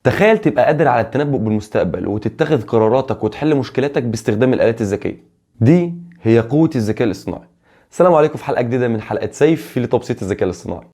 تخيل تبقى قادر على التنبؤ بالمستقبل وتتخذ قراراتك وتحل مشكلاتك باستخدام الآلات الذكية. دي هي قوة الذكاء الاصطناعي. السلام عليكم في حلقة جديدة من حلقات سيف لتبسيط الذكاء الاصطناعي.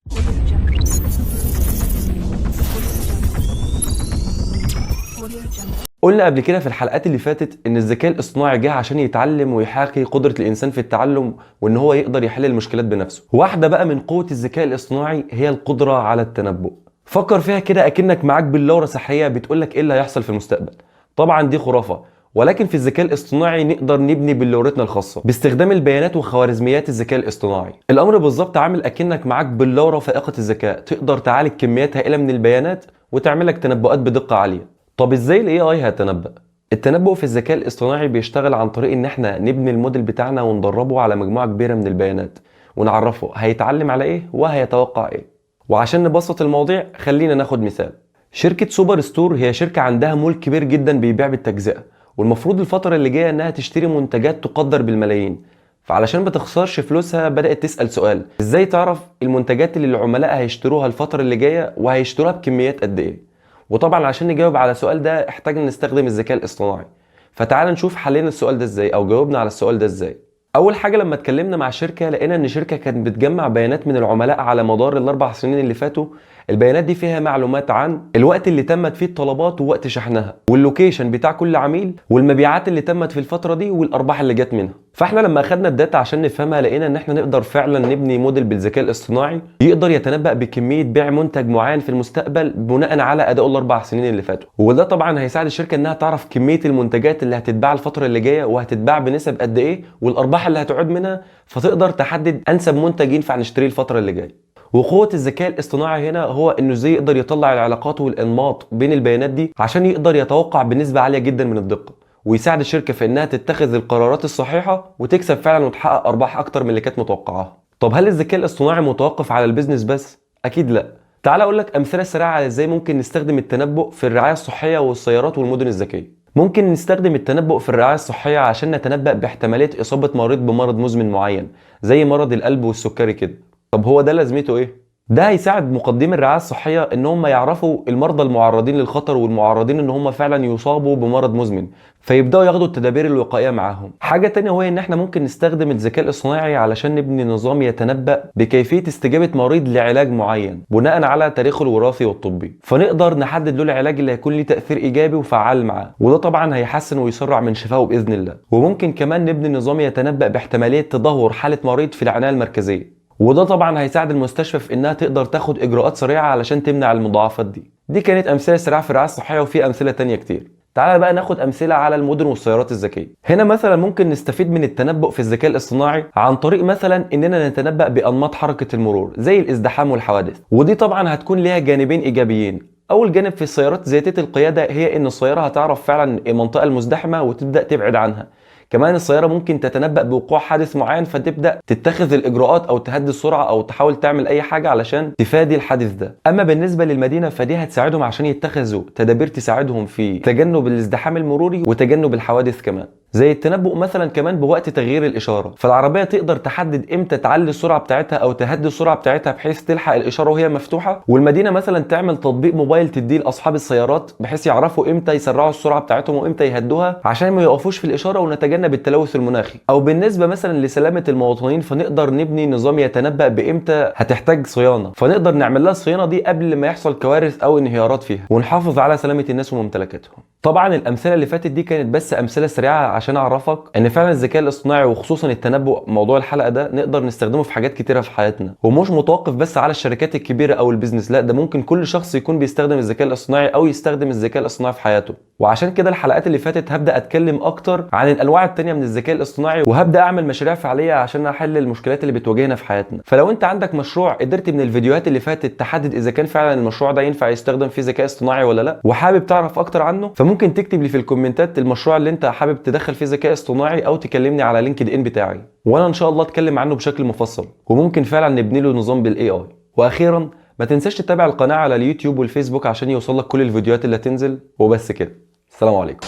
قلنا قبل كده في الحلقات اللي فاتت ان الذكاء الاصطناعي جه عشان يتعلم ويحاكي قدرة الانسان في التعلم وان هو يقدر يحل المشكلات بنفسه. واحدة بقى من قوة الذكاء الاصطناعي هي القدرة على التنبؤ. فكر فيها كده اكنك معاك بلورة سحرية بتقولك ايه اللي هيحصل في المستقبل. طبعا دي خرافة، ولكن في الذكاء الاصطناعي نقدر نبني بلورتنا الخاصة باستخدام البيانات وخوارزميات الذكاء الاصطناعي. الامر بالظبط عامل اكنك معاك بلورة فائقة الذكاء تقدر تعالج كميات هائلة من البيانات وتعمل لك تنبؤات بدقة عالية. طب ازاي الاي اي هيتنبأ؟ التنبؤ في الذكاء الاصطناعي بيشتغل عن طريق ان احنا نبني الموديل بتاعنا وندربه على مجموعة كبيرة من البيانات ونعرفه هيتعلم على ايه وهيتوقع ايه. وعشان نبسط المواضيع خلينا ناخد مثال. شركة سوبر ستور هي شركة عندها مول كبير جدا بيبيع بالتجزئة، والمفروض الفترة اللي جاية انها تشتري منتجات تقدر بالملايين. فعلشان ما تخسرش فلوسها بدأت تسأل سؤال: ازاي تعرف المنتجات اللي العملاء هيشتروها الفترة اللي جاية وهيشتروها بكميات قد ايه؟ وطبعا عشان نجاوب على السؤال ده احتاجنا نستخدم الذكاء الاصطناعي. فتعال نشوف حلينا السؤال ده ازاي او جاوبنا على السؤال ده ازاي. اول حاجه لما اتكلمنا مع الشركه لقينا ان الشركه كانت بتجمع بيانات من العملاء على مدار الاربع سنين اللي فاتوا. البيانات دي فيها معلومات عن الوقت اللي تمت فيه الطلبات ووقت شحنها واللوكيشن بتاع كل عميل والمبيعات اللي تمت في الفتره دي والارباح اللي جت منها. فاحنا لما اخدنا الداتا عشان نفهمها لقينا ان احنا نقدر فعلا نبني موديل بالذكاء الاصطناعي يقدر يتنبأ بكميه بيع منتج معين في المستقبل بناء على اداء الاربع سنين اللي فاتوا. وده طبعا هيساعد الشركه انها تعرف كميه المنتجات اللي هتتباع الفتره اللي جايه وهتتباع بنسب قد ايه والارباح اللي هتعود منها، فتقدر تحدد انسب منتج ينفع نشتريه الفتره اللي جايه. وقوة الذكاء الاصطناعي هنا هو انه ازاي يقدر يطلع العلاقات والانماط بين البيانات دي عشان يقدر يتوقع بنسبة عالية جدا من الدقة ويساعد الشركة في انها تتخذ القرارات الصحيحة وتكسب فعلا وتحقق ارباح اكتر من اللي كانت متوقعاها. طب هل الذكاء الاصطناعي متوقف على البيزنس بس؟ اكيد لا. تعال اقول لك امثلة سريعة على ازاي ممكن نستخدم التنبؤ في الرعاية الصحية والسيارات والمدن الذكية. ممكن نستخدم التنبؤ في الرعاية الصحية عشان نتنبأ باحتمالية اصابة مريض بمرض مزمن معين زي مرض القلب والسكري كده. طب هو ده لازمته ايه؟ ده هيساعد مقدمي الرعاية الصحية ان هم يعرفوا المرضى المعرضين للخطر والمعرضين ان هم فعلا يصابوا بمرض مزمن فيبداوا ياخدوا التدابير الوقائية معاهم. حاجة تانية هو ان احنا ممكن نستخدم الذكاء الاصطناعي علشان نبني نظام يتنبأ بكيفية استجابة مريض لعلاج معين بناء على تاريخه الوراثي والطبي، فنقدر نحدد له العلاج اللي هيكون ليه تأثير ايجابي وفعال معاه، وده طبعا هيحسن ويسرع من شفائه باذن الله. وممكن كمان نبني نظام يتنبأ باحتمالية تدهور حالة مريض في العناية المركزية، وده طبعا هيساعد المستشفى في انها تقدر تاخد اجراءات سريعه علشان تمنع المضاعفات دي. دي كانت امثله سريعه في الرعايه الصحيه وفي امثله تانية كتير. تعال بقى ناخد امثله على المدن والسيارات الذكيه. هنا مثلا ممكن نستفيد من التنبؤ في الذكاء الاصطناعي عن طريق مثلا اننا نتنبأ بانماط حركه المرور زي الازدحام والحوادث، ودي طبعا هتكون ليها جانبين ايجابيين. اول جانب في السيارات ذاتيه القياده هي ان السياره هتعرف فعلا المنطقه المزدحمه وتبدا تبعد عنها. كمان السيارة ممكن تتنبأ بوقوع حادث معين فتبدأ تتخذ الإجراءات أو تهدي السرعة أو تحاول تعمل أي حاجة علشان تفادي الحادث ده. أما بالنسبة للمدينة فدي هتساعدهم عشان يتخذوا تدابير تساعدهم في تجنب الازدحام المروري وتجنب الحوادث كمان، زي التنبؤ مثلا كمان بوقت تغيير الإشارة، فالعربية تقدر تحدد إمتى تعلي السرعة بتاعتها أو تهدي السرعة بتاعتها بحيث تلحق الإشارة وهي مفتوحة. والمدينة مثلا تعمل تطبيق موبايل تديه لأصحاب السيارات بحيث يعرفوا إمتى يسرعوا السرعة بتاعتهم وإمتى يهدوها عشان ما يقفوش في الإشارة ونتجنب التلوث المناخي. أو بالنسبة مثلا لسلامة المواطنين فنقدر نبني نظام يتنبأ بإمتى هتحتاج صيانة، فنقدر نعمل لها الصيانة دي قبل ما يحصل كوارث أو انهيارات فيها ونحافظ على سلامة الناس وممتلكاتهم. طبعا الأمثلة اللي فاتت دي كانت بس أمثلة سريعة عشان أعرفك ان فعلا الذكاء الاصطناعي وخصوصا التنبؤ موضوع الحلقه ده نقدر نستخدمه في حاجات كتيره في حياتنا، ومش متوقف بس على الشركات الكبيره او البيزنس، لا ده ممكن كل شخص يكون بيستخدم الذكاء الاصطناعي او يستخدم الذكاء الاصطناعي في حياته. وعشان كده الحلقات اللي فاتت هبدا اتكلم اكتر عن الانواع التانية من الذكاء الاصطناعي وهبدا اعمل مشاريع فعاليه عشان احل المشكلات اللي بتواجهنا في حياتنا. فلو انت عندك مشروع قدرت من الفيديوهات اللي فاتت تحدد اذا كان فعلا المشروع ده ينفع يستخدم فيه ذكاء اصطناعي ولا لا وحابب تعرف اكتر عنه، فممكن تكتب لي في الكومنتات المشروع اللي انت حابب تدخل فيه ذكاء اصطناعي او تكلمني على لينكد ان بتاعي وانا ان شاء الله اتكلم عنه بشكل مفصل وممكن فعلا نبني له نظام بالاي اي. واخيرا ما تنساش تتابع القناه على اليوتيوب والفيسبوك عشان يوصلك كل الفيديوهات اللي هتنزل. وبس كده، السلام عليكم.